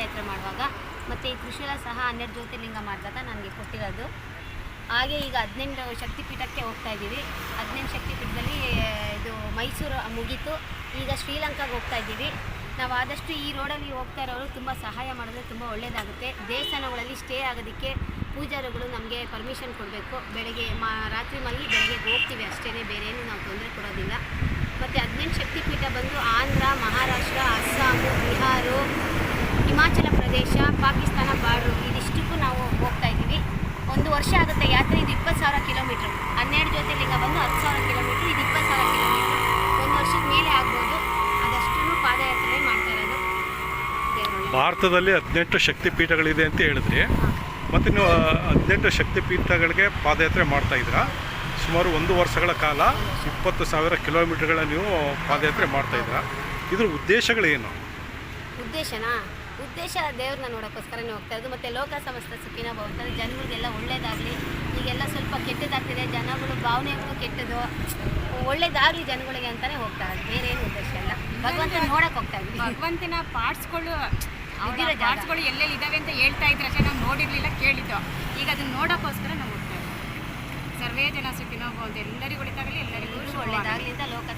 ಪಾದಯಾತ್ರೆ ಮಾಡುವಾಗ, ಮತ್ತು ಈ ತ್ರಿಶೂಲ ಸಹ 12 ಜ್ಯೋತಿರ್ಲಿಂಗ ಮಾಡಿದಾಗ ನನಗೆ ಕೊಟ್ಟಿರೋದು. ಹಾಗೆ ಈಗ 18 ಶಕ್ತಿಪೀಠಕ್ಕೆ ಹೋಗ್ತಾ ಇದ್ದೀವಿ. 18 ಶಕ್ತಿಪೀಠದಲ್ಲಿ ಇದು ಮೈಸೂರು ಮುಗೀತು, ಈಗ ಶ್ರೀಲಂಕಾಗೆ ಹೋಗ್ತಾ ಇದ್ದೀವಿ. ನಾವು ಆದಷ್ಟು ಈ ರೋಡಲ್ಲಿ ಹೋಗ್ತಾ ಇರೋರು ತುಂಬ ಸಹಾಯ ಮಾಡಿದ್ರೆ ತುಂಬ ಒಳ್ಳೆಯದಾಗುತ್ತೆ. ದೇವಸ್ಥಾನಗಳಲ್ಲಿ ಸ್ಟೇ ಆಗೋದಕ್ಕೆ ಪೂಜಾರಿಗಳು ನಮಗೆ ಪರ್ಮಿಷನ್ ಕೊಡಬೇಕು. ಬೆಳಗ್ಗೆ ರಾತ್ರಿ ಮಲಗಿ ಬೆಳಗ್ಗೆ ಹೋಗ್ತೀವಿ ಅಷ್ಟೇ, ಬೇರೆ ಏನು ನಾವು ತೊಂದರೆ ಕೊಡೋದಿಲ್ಲ. ಮತ್ತು 18 ಶಕ್ತಿಪೀಠ ಬಂದು ಆಂಧ್ರ, ಮಹಾರಾಷ್ಟ್ರ, ಅಸ್ಸಾಮು, ಬಿಹಾರ, ಹಿಮಾಚಲ ಪ್ರದೇಶ, ಪಾಕಿಸ್ತಾನ ಬಾರ್ಡ್ರು ಇದಿಷ್ಟಕ್ಕೂ ನಾವು ಹೋಗ್ತಾ ಇದ್ದೀವಿ. 1 ವರ್ಷ ಆಗುತ್ತೆ ಯಾತ್ರೆ. ಇದು 20,000 ಕಿಲೋಮೀಟ್ರ್. 12 ಜ್ಯೋತಿರ್ಲಿಂಗ ಬಂದು 10,000 ಕಿಲೋಮೀಟ್ರ್, ಇದು 20,000 ಕಿಲೋಮೀಟ್ರ್. 1 ವರ್ಷದ ಮೇಲೆ ಆಗ್ಬೋದು. ಅದಷ್ಟು ಪಾದಯಾತ್ರೆ ಮಾಡ್ತಾ ಇರೋದು. ಭಾರತದಲ್ಲಿ 18 ಶಕ್ತಿಪೀಠಗಳಿದೆ ಅಂತ ಹೇಳಿದ್ರಿ. ಮತ್ತು ನೀವು 18 ಶಕ್ತಿಪೀಠಗಳಿಗೆ ಪಾದಯಾತ್ರೆ ಮಾಡ್ತಾಯಿದ್ದೀರಾ. ಸುಮಾರು 1 ವರ್ಷಗಳ ಕಾಲ 20,000 ಕಿಲೋಮೀಟರ್ಗಳ ನೀವು ಪಾದಯಾತ್ರೆ ಮಾಡ್ತಾಯಿದ್ದೀರಾ. ಇದ್ರ ಉದ್ದೇಶಗಳೇನು? ಉದ್ದೇಶ ದೇವ್ರನ್ನ ನೋಡೋಕ್ಕೋಸ್ಕರನೇ ಹೋಗ್ತಾ ಇರೋದು. ಮತ್ತು ಲೋಕ ಸಮಸ್ತ ಸುಖಿನ ಭವಂತು, ಜನಗಳಿಗೆಲ್ಲ ಒಳ್ಳೇದಾಗಲಿ. ಈಗೆಲ್ಲ ಸ್ವಲ್ಪ ಕೆಟ್ಟದಾಗ್ತಿದೆ, ಜನಗಳು ಭಾವನೆಗಳು ಕೆಟ್ಟದು, ಒಳ್ಳೇದಾಗಲಿ ಜನಗಳಿಗೆ ಅಂತಲೇ ಹೋಗ್ತಾ ಇರೋದು. ಬೇರೆ ಏನು ಉದ್ದೇಶ ಇಲ್ಲ. ಭಗವಂತನ ನೋಡೋಕೆ ಹೋಗ್ತಾ ಇದ್ವಿ. ಭಗವಂತನ ಪಾರ್ಟ್ಸ್ಗಳು ಎಲ್ಲೆಲ್ಲಿ ಇದ್ದಾವೆ ಅಂತ ಹೇಳ್ತಾ ಇದ್ರು ಅಷ್ಟೇ, ನಾವು ನೋಡಿರಲಿಲ್ಲ, ಕೇಳಿದ್ದು. ಈಗ ಅದನ್ನ ನೋಡೋಕ್ಕೋಸ್ಕರ ನಾವು ಹೋಗ್ತಾ ಇದ್ದೀವಿ. ಸರ್ವೇ ಜನ ಸುಖಿನೋ ಭವಂತು, ಎಲ್ಲರಿಗೂ ಒಳ್ಳೆದಾಗಲಿ, ಎಲ್ಲರಿಗೂ ಒಳ್ಳೇದಾಗಲಿ ಅಂತ ಲೋಕ